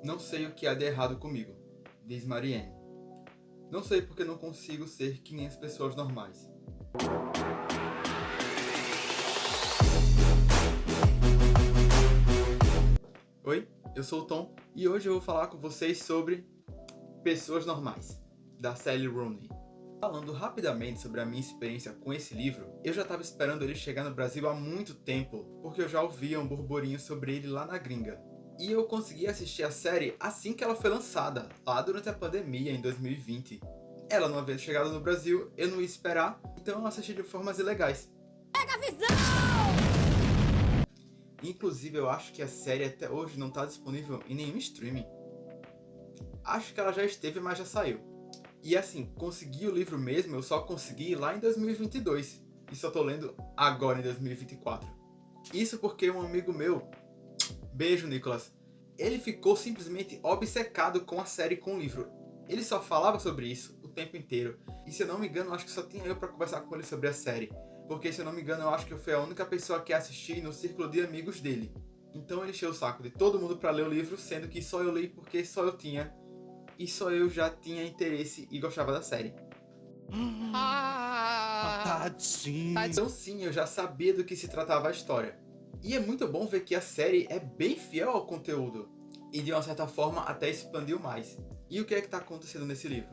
Não sei o que há de errado comigo, diz Marianne. Não sei porque não consigo ser que nem as pessoas normais. Oi, eu sou o Tom e hoje eu vou falar com vocês sobre Pessoas Normais, da Sally Rooney. Falando rapidamente sobre a minha experiência com esse livro, eu já estava esperando ele chegar no Brasil há muito tempo, porque eu já ouvia um burburinho sobre ele lá na gringa. E eu consegui assistir a série assim que ela foi lançada, lá durante a pandemia, em 2020. Ela não havia chegado no Brasil, eu não ia esperar, então eu assisti de formas ilegais. Pega a visão! Inclusive, eu acho que a série até hoje não está disponível em nenhum streaming. Acho que ela já esteve, mas já saiu. E assim, conseguir o livro mesmo, eu só consegui lá em 2022. E só tô lendo agora em 2024. Isso porque um amigo meu, beijo Nicolas, ele ficou simplesmente obcecado com a série e com o livro. Ele só falava sobre isso o tempo inteiro. E se eu não me engano, acho que só tinha eu pra conversar com ele sobre a série. Porque se eu não me engano, eu acho que eu fui a única pessoa que assisti no círculo de amigos dele. Então ele encheu o saco de todo mundo pra ler o livro, sendo que só eu li porque só eu tinha. E só eu já tinha interesse e gostava da série. Tadinho. Então sim, eu já sabia do que se tratava a história. E é muito bom ver que a série é bem fiel ao conteúdo. E de uma certa forma até expandiu mais. E o que é que está acontecendo nesse livro?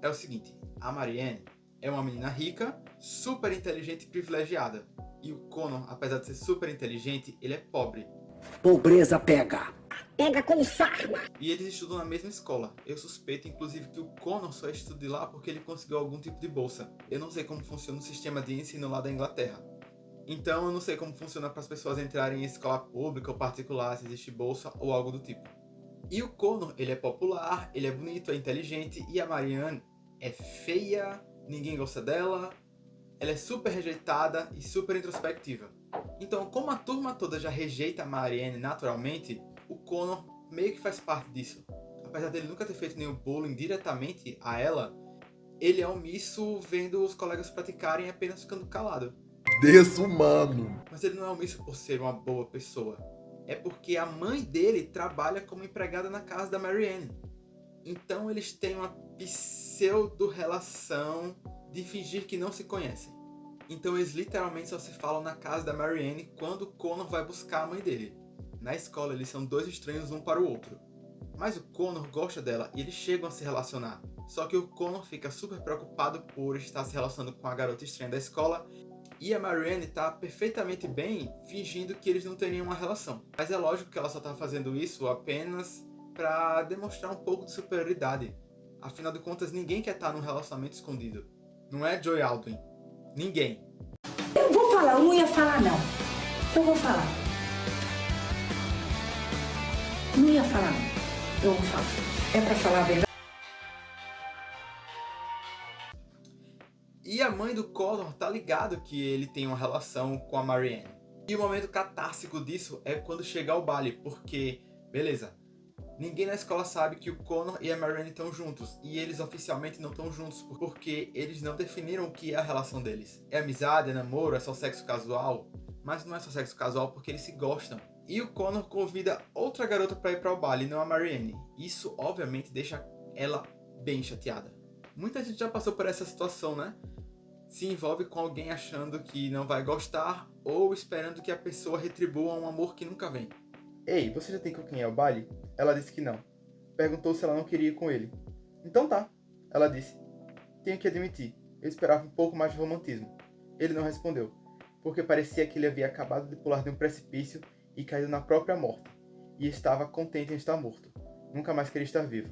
É o seguinte, a Marianne é uma menina rica, super inteligente e privilegiada. E o Connor, apesar de ser super inteligente, ele é pobre. Pobreza pega. Pega com sarna. E eles estudam na mesma escola. Eu suspeito, inclusive, que o Connor só estuda de lá porque ele conseguiu algum tipo de bolsa. Eu não sei como funciona o sistema de ensino lá da Inglaterra. Então eu não sei como funciona para as pessoas entrarem em escola pública ou particular, se existe bolsa ou algo do tipo. E o Connor, ele é popular, ele é bonito, é inteligente, e a Marianne é feia, ninguém gosta dela, ela é super rejeitada e super introspectiva. Então, como a turma toda já rejeita a Marianne naturalmente, o Connor meio que faz parte disso. Apesar dele nunca ter feito nenhum bullying diretamente a ela, ele é omisso vendo os colegas praticarem e apenas ficando calado. Desumano. Mas ele não é omisso por ser uma boa pessoa. É porque a mãe dele trabalha como empregada na casa da Marianne. Então eles têm uma pseudo-relação de fingir que não se conhecem. Então eles literalmente só se falam na casa da Marianne quando o Connor vai buscar a mãe dele. Na escola eles são dois estranhos um para o outro. Mas o Connor gosta dela e eles chegam a se relacionar. Só que o Connor fica super preocupado por estar se relacionando com a garota estranha da escola. E a Marianne tá perfeitamente bem fingindo que eles não teriam uma relação. Mas é lógico que ela só tá fazendo isso apenas para demonstrar um pouco de superioridade. Afinal de contas, ninguém quer estar num relacionamento escondido. Não é Joy Alwyn. Ninguém. Eu vou falar, eu não ia falar não. Eu vou falar. Não ia falar não. Eu vou falar. É pra falar a verdade. E a mãe do Connor tá ligado que ele tem uma relação com a Marianne. E o momento catártico disso é quando chega ao baile, porque, beleza, ninguém na escola sabe que o Connor e a Marianne estão juntos. E eles oficialmente não estão juntos, porque eles não definiram o que é a relação deles. É amizade, é namoro, é só sexo casual? Mas não é só sexo casual porque eles se gostam. E o Connor convida outra garota para ir para o baile, não a Marianne. Isso, obviamente, deixa ela bem chateada. Muita gente já passou por essa situação, né? Se envolve com alguém achando que não vai gostar ou esperando que a pessoa retribua um amor que nunca vem. Ei, você já tem com quem é o baile? Ela disse que não. Perguntou se ela não queria ir com ele. Então tá, ela disse. Tenho que admitir, eu esperava um pouco mais de romantismo. Ele não respondeu, porque parecia que ele havia acabado de pular de um precipício e caído na própria morte, e estava contente em estar morto. Nunca mais queria estar vivo.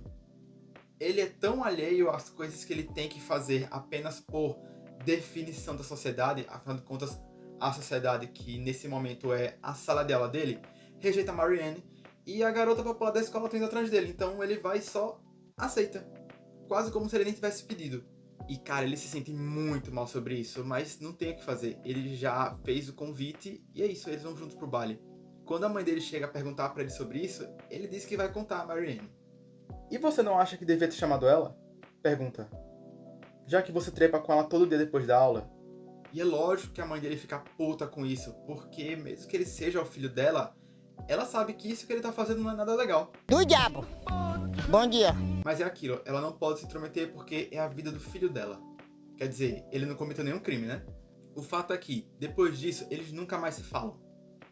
Ele é tão alheio às coisas que ele tem que fazer apenas por definição da sociedade, afinal de contas, a sociedade, que nesse momento é a sala de aula dele, rejeita a Marianne e a garota popular da escola tá indo atrás dele. Então ele vai e só aceita. Quase como se ele nem tivesse pedido. E cara, ele se sente muito mal sobre isso, mas não tem o que fazer. Ele já fez o convite e é isso, eles vão juntos pro baile. Quando a mãe dele chega a perguntar pra ele sobre isso, ele diz que vai contar a Marianne. E você não acha que devia ter chamado ela? Pergunta. Já que você trepa com ela todo dia depois da aula. E é lógico que a mãe dele fica puta com isso, porque mesmo que ele seja o filho dela, ela sabe que isso que ele tá fazendo não é nada legal. Do diabo. Bom dia. Mas é aquilo, ela não pode se intrometer porque é a vida do filho dela. Quer dizer, ele não cometeu nenhum crime, né? O fato é que, depois disso, eles nunca mais se falam.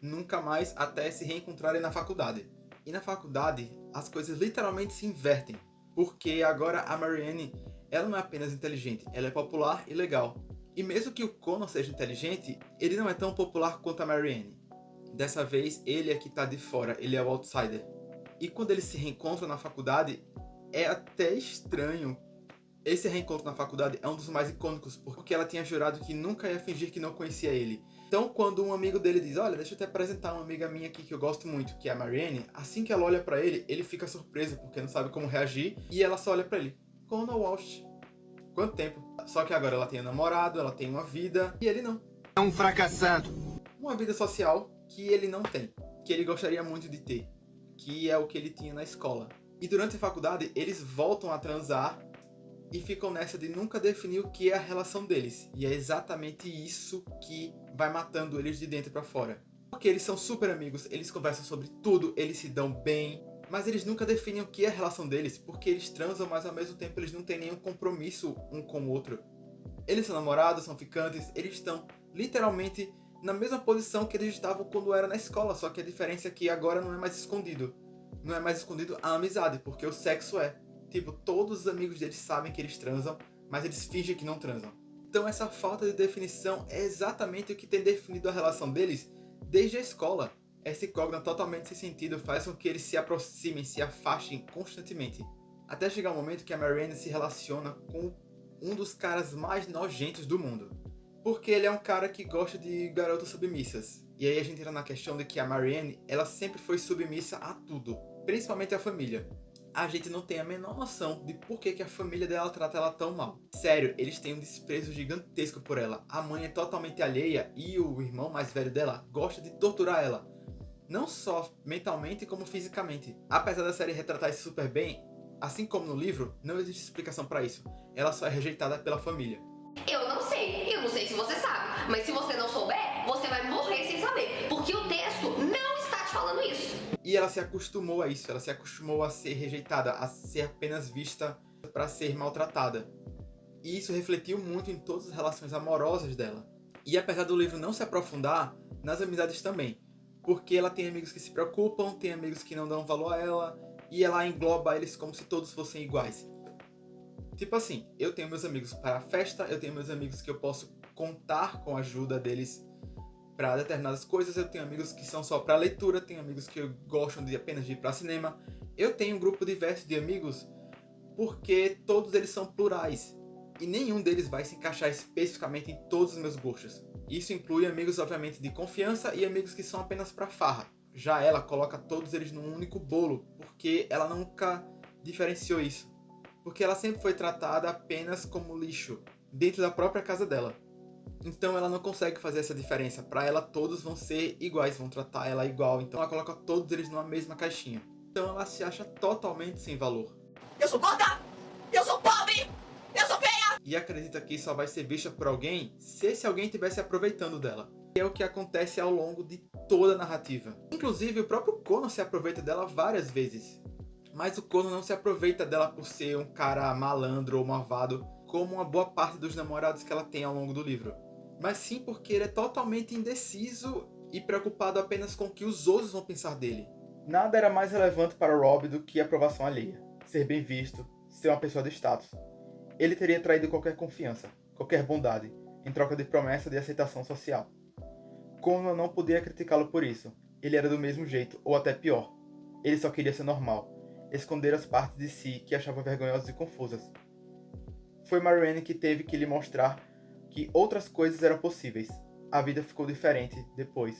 Nunca mais até se reencontrarem na faculdade. E na faculdade, as coisas literalmente se invertem. Porque agora a Marianne, ela não é apenas inteligente, ela é popular e legal. E mesmo que o Connor seja inteligente, ele não é tão popular quanto a Marianne. Dessa vez, ele é que tá de fora, ele é o outsider. E quando eles se reencontram na faculdade, é até estranho. Esse reencontro na faculdade é um dos mais icônicos, porque ela tinha jurado que nunca ia fingir que não conhecia ele. Então, quando um amigo dele diz, olha, deixa eu te apresentar uma amiga minha aqui que eu gosto muito, que é a Marianne, assim que ela olha pra ele, ele fica surpreso, porque não sabe como reagir, e ela só olha pra ele, Connor Walsh. Quanto tempo? Só que agora ela tem um namorado, ela tem uma vida, e ele não. É um fracassado. Uma vida social que ele não tem, que ele gostaria muito de ter, que é o que ele tinha na escola. E durante a faculdade, eles voltam a transar e ficam nessa de nunca definir o que é a relação deles. E é exatamente isso que vai matando eles de dentro pra fora. Porque eles são super amigos, eles conversam sobre tudo, eles se dão bem, mas eles nunca definem o que é a relação deles, porque eles transam, mas ao mesmo tempo eles não têm nenhum compromisso um com o outro. Eles são namorados, são ficantes, eles estão literalmente na mesma posição que eles estavam quando era na escola, só que a diferença é que agora não é mais escondido. Não é mais escondido a amizade, porque o sexo é. Tipo, todos os amigos deles sabem que eles transam, mas eles fingem que não transam. Então essa falta de definição é exatamente o que tem definido a relação deles desde a escola. Essa incógnita totalmente sem sentido faz com que eles se aproximem, se afastem constantemente. Até chegar o momento que a Marianne se relaciona com um dos caras mais nojentos do mundo. Porque ele é um cara que gosta de garotas submissas. E aí a gente entra na questão de que a Marianne, ela sempre foi submissa a tudo. Principalmente a família. A gente não tem a menor noção de por que a família dela trata ela tão mal. Sério, eles têm um desprezo gigantesco por ela. A mãe é totalmente alheia e o irmão mais velho dela gosta de torturar ela. Não só mentalmente como fisicamente. Apesar da série retratar isso super bem, assim como no livro, não existe explicação pra isso. Ela só é rejeitada pela família. Eu não sei se você sabe, mas se você não souber, você vai morrer sem saber, porque o texto não está te falando isso. E ela se acostumou a isso, ela se acostumou a ser rejeitada, a ser apenas vista para ser maltratada. E isso refletiu muito em todas as relações amorosas dela. E apesar do livro não se aprofundar, nas amizades também. Porque ela tem amigos que se preocupam, tem amigos que não dão valor a ela, e ela engloba eles como se todos fossem iguais. Tipo assim, eu tenho meus amigos para a festa, eu tenho meus amigos que eu posso contar com a ajuda deles para determinadas coisas, eu tenho amigos que são só para leitura, tenho amigos que gostam de apenas de ir para cinema. Eu tenho um grupo diverso de amigos porque todos eles são plurais e nenhum deles vai se encaixar especificamente em todos os meus gostos. Isso inclui amigos obviamente de confiança e amigos que são apenas para farra. Já ela coloca todos eles num único bolo porque ela nunca diferenciou isso. Porque ela sempre foi tratada apenas como lixo dentro da própria casa dela. Então ela não consegue fazer essa diferença. Para ela todos vão ser iguais, vão tratar ela igual. Então ela coloca todos eles numa mesma caixinha. Então ela se acha totalmente sem valor. Eu sou gorda, eu sou pobre, eu sou feia. E acredita que só vai ser vista por alguém se esse alguém estiver se aproveitando dela. E é o que acontece ao longo de toda a narrativa. Inclusive o próprio Connor se aproveita dela várias vezes. Mas o Connor não se aproveita dela por ser um cara malandro ou malvado, como uma boa parte dos namorados que ela tem ao longo do livro. Mas sim porque ele é totalmente indeciso e preocupado apenas com o que os outros vão pensar dele. Nada era mais relevante para Rob do que a aprovação alheia. Ser bem visto, ser uma pessoa de status. Ele teria traído qualquer confiança, qualquer bondade, em troca de promessa de aceitação social. Connor não podia criticá-lo por isso. Ele era do mesmo jeito, ou até pior. Ele só queria ser normal. Esconder as partes de si que achava vergonhosas e confusas. Foi Marianne que teve que lhe mostrar que outras coisas eram possíveis. A vida ficou diferente depois.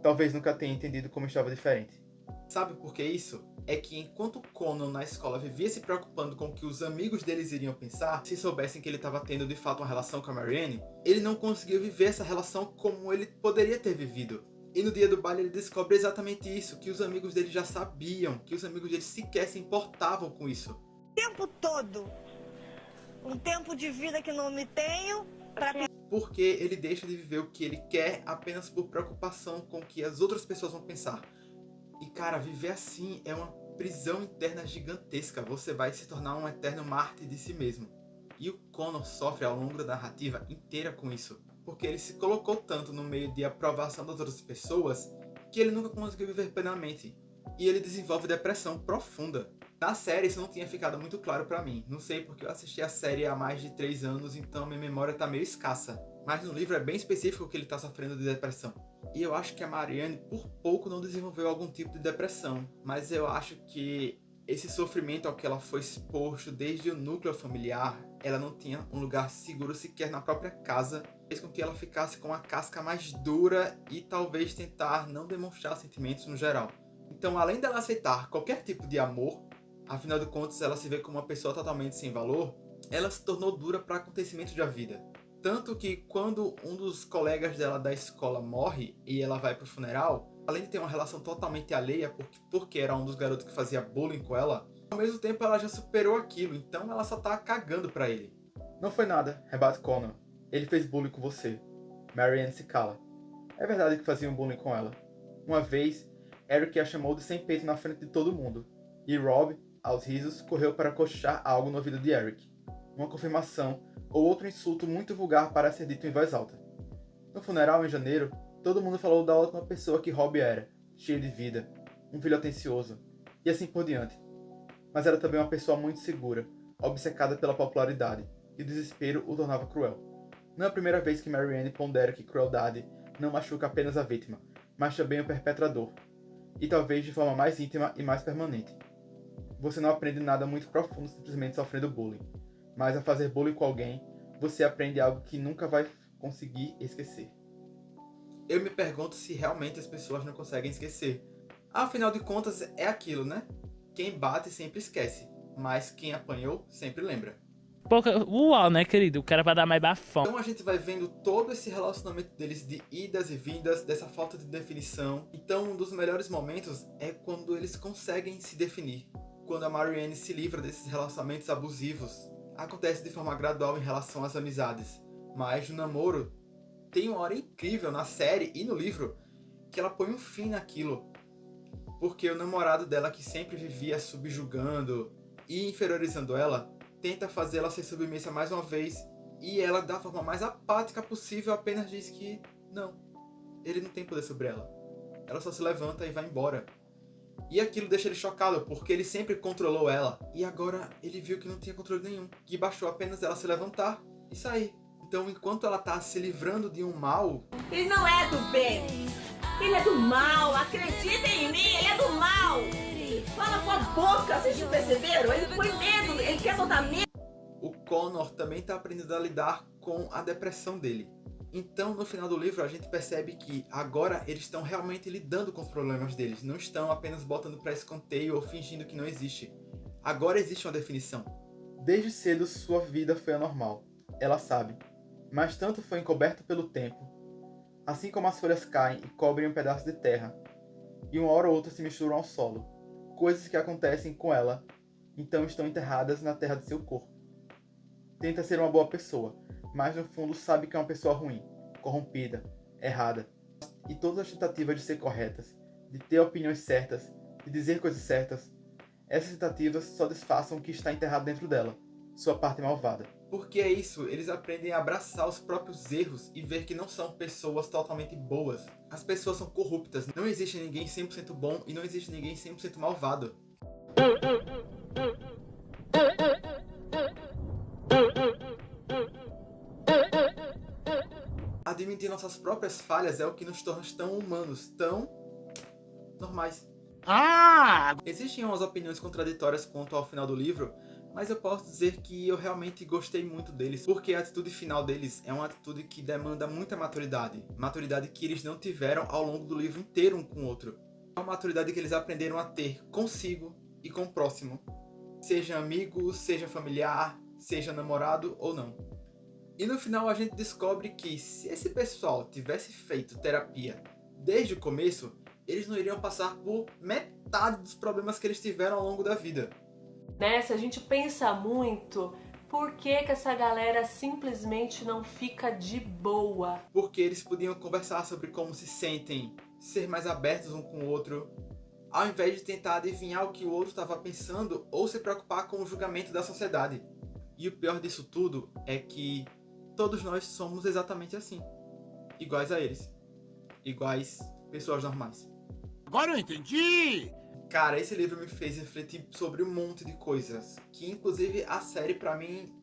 Talvez nunca tenha entendido como estava diferente. Sabe por que isso? É que enquanto Connor na escola vivia se preocupando com o que os amigos deles iriam pensar, se soubessem que ele estava tendo de fato uma relação com a Marianne, ele não conseguiu viver essa relação como ele poderia ter vivido. E no dia do baile ele descobre exatamente isso, que os amigos dele já sabiam, que os amigos dele sequer se importavam com isso. O tempo todo, um tempo de vida que não me tenho, pra... porque ele deixa de viver o que ele quer apenas por preocupação com o que as outras pessoas vão pensar. E cara, viver assim é uma prisão interna gigantesca. Você vai se tornar um eterno mártir de si mesmo. E o Connor sofre ao longo da narrativa inteira com isso, porque ele se colocou tanto no meio de aprovação das outras pessoas que ele nunca conseguiu viver plenamente. E ele desenvolve depressão profunda. Na série isso não tinha ficado muito claro pra mim. Não sei porque eu assisti a série há mais de 3 anos, então minha memória tá meio escassa. Mas no livro é bem específico que ele tá sofrendo de depressão. E eu acho que a Marianne por pouco não desenvolveu algum tipo de depressão. Mas eu acho que esse sofrimento ao que ela foi exposto desde o núcleo familiar, ela não tinha um lugar seguro sequer na própria casa, fez com que ela ficasse com a casca mais dura e talvez tentar não demonstrar sentimentos no geral. Então, além dela aceitar qualquer tipo de amor, afinal de contas ela se vê como uma pessoa totalmente sem valor, ela se tornou dura para acontecimentos da vida. Tanto que quando um dos colegas dela da escola morre e ela vai pro funeral, além de ter uma relação totalmente alheia, porque era um dos garotos que fazia bullying com ela, ao mesmo tempo ela já superou aquilo, então ela só tá cagando pra ele. Não foi nada, rebate Connor. Ele fez bullying com você. Marianne se cala. É verdade que faziam bullying com ela. Uma vez, Eric a chamou de sem peito na frente de todo mundo, e Rob, aos risos, correu para cochichar algo no ouvido de Eric. Uma confirmação ou outro insulto muito vulgar para ser dito em voz alta. No funeral, em janeiro, todo mundo falou da ótima pessoa que Rob era, cheio de vida, um filho atencioso, e assim por diante. Mas era também uma pessoa muito segura, obcecada pela popularidade, e o desespero o tornava cruel. Não é a primeira vez que Marianne pondera que crueldade não machuca apenas a vítima, mas também o perpetrador, e talvez de forma mais íntima e mais permanente. Você não aprende nada muito profundo simplesmente sofrendo bullying, mas a fazer bullying com alguém, você aprende algo que nunca vai conseguir esquecer. Eu me pergunto se realmente as pessoas não conseguem esquecer. Afinal de contas, é aquilo, né? Quem bate sempre esquece, mas quem apanhou sempre lembra. Uau, né, querido? O cara vai dar mais bafão. Então a gente vai vendo todo esse relacionamento deles de idas e vindas, dessa falta de definição. Então um dos melhores momentos é quando eles conseguem se definir. Quando a Marianne se livra desses relacionamentos abusivos. Acontece de forma gradual em relação às amizades. Mas no namoro, tem uma hora incrível na série e no livro que ela põe um fim naquilo. Porque o namorado dela, que sempre vivia subjugando e inferiorizando ela, tenta fazê-la ser submissa mais uma vez, e ela, da forma mais apática possível, apenas diz que não, ele não tem poder sobre ela. Ela só se levanta e vai embora. E aquilo deixa ele chocado, porque ele sempre controlou ela, e agora ele viu que não tinha controle nenhum, que bastou apenas ela se levantar e sair. Então, enquanto ela tá se livrando de um mal... Ele não é do bem, ele é do mal, acreditem em mim, ele é do mal. Fala com a boca, vocês não perceberam? Ele põe medo, ele quer botar medo. O Connor também tá aprendendo a lidar com a depressão dele. Então, no final do livro, a gente percebe que agora eles estão realmente lidando com os problemas deles. Não estão apenas botando para escanteio ou fingindo que não existe. Agora existe uma definição. Desde cedo, sua vida foi anormal. Ela sabe. Mas tanto foi encoberto pelo tempo. Assim como as folhas caem e cobrem um pedaço de terra. E uma hora ou outra se misturam ao solo. Coisas que acontecem com ela, então estão enterradas na terra de seu corpo. Tenta ser uma boa pessoa, mas no fundo sabe que é uma pessoa ruim, corrompida, errada. E todas as tentativas de ser corretas, de ter opiniões certas, de dizer coisas certas, essas tentativas só desfaçam o que está enterrado dentro dela, sua parte malvada. Porque é isso, eles aprendem a abraçar os próprios erros e ver que não são pessoas totalmente boas. As pessoas são corruptas, não existe ninguém 100% bom e não existe ninguém 100% malvado. Admitir nossas próprias falhas é o que nos torna tão humanos, tão normais. Existem umas opiniões contraditórias quanto ao final do livro, mas eu posso dizer que eu realmente gostei muito deles, porque a atitude final deles é uma atitude que demanda muita maturidade. Maturidade que eles não tiveram ao longo do livro inteiro um com o outro. É uma maturidade que eles aprenderam a ter consigo e com o próximo. Seja amigo, seja familiar, seja namorado ou não. E no final a gente descobre que se esse pessoal tivesse feito terapia desde o começo, eles não iriam passar por metade dos problemas que eles tiveram ao longo da vida. Né? Se a gente pensa muito, Por que essa galera simplesmente não fica de boa? Porque eles podiam conversar sobre como se sentem, ser mais abertos um com o outro, ao invés de tentar adivinhar o que o outro estava pensando ou se preocupar com o julgamento da sociedade. E o pior disso tudo é que todos nós somos exatamente assim, iguais a eles, iguais pessoas normais. Agora eu entendi! Cara, esse livro me fez refletir sobre um monte de coisas, que inclusive a série pra mim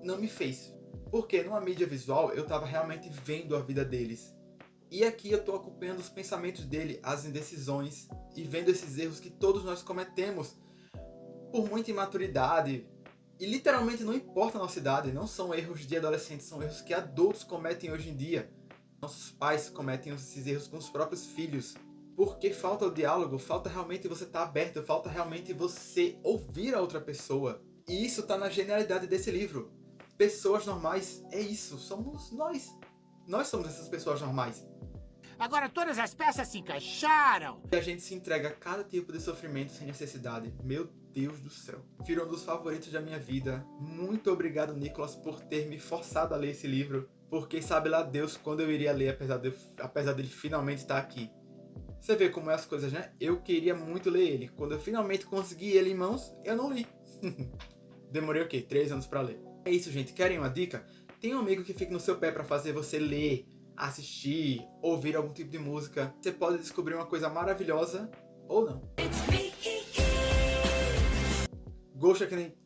não me fez. Porque numa mídia visual eu tava realmente vendo a vida deles. E aqui eu tô acompanhando os pensamentos dele, as indecisões, e vendo esses erros que todos nós cometemos por muita imaturidade. E literalmente não importa a nossa idade, não são erros de adolescentes, são erros que adultos cometem hoje em dia. Nossos pais cometem esses erros com os próprios filhos. Porque falta o diálogo, falta realmente você estar aberto, falta realmente você ouvir a outra pessoa. E isso tá na genialidade desse livro. Pessoas normais, é isso, somos nós. Nós somos essas pessoas normais. Agora todas as peças se encaixaram! E a gente se entrega a cada tipo de sofrimento sem necessidade. Meu Deus do céu. Virou um dos favoritos da minha vida. Muito obrigado, Nicholas, por ter me forçado a ler esse livro. Porque sabe lá Deus quando eu iria ler, apesar dele finalmente estar aqui. Você vê como é as coisas, né? Eu queria muito ler ele. Quando eu finalmente consegui ele em mãos, eu não li. Demorei o quê? 3 anos pra ler. É isso, gente. Querem uma dica? Tem um amigo que fica no seu pé pra fazer você ler, assistir, ouvir algum tipo de música. Você pode descobrir uma coisa maravilhosa ou não. Ghost Academy.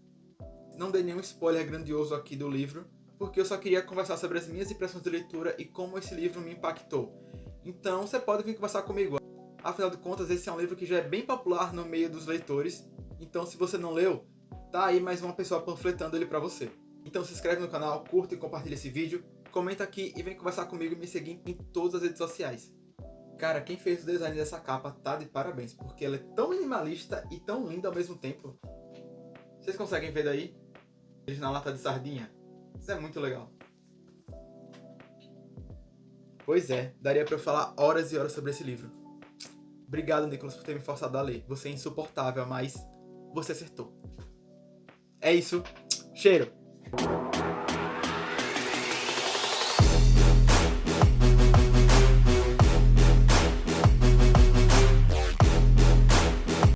Não dei nenhum spoiler grandioso aqui do livro, porque eu só queria conversar sobre as minhas impressões de leitura e como esse livro me impactou. Então você pode vir conversar comigo. Afinal de contas, esse é um livro que já é bem popular no meio dos leitores. Então se você não leu, tá aí mais uma pessoa panfletando ele pra você. Então se inscreve no canal, curta e compartilha esse vídeo, comenta aqui e vem conversar comigo e me seguir em todas as redes sociais. Cara, quem fez o design dessa capa tá de parabéns, porque ela é tão minimalista e tão linda ao mesmo tempo. Vocês conseguem ver daí? Eles na lata de sardinha. Isso é muito legal. Pois é, daria pra eu falar horas e horas sobre esse livro. Obrigado, Nicholas, por ter me forçado a ler. Você é insuportável, mas você acertou. É isso. Cheiro!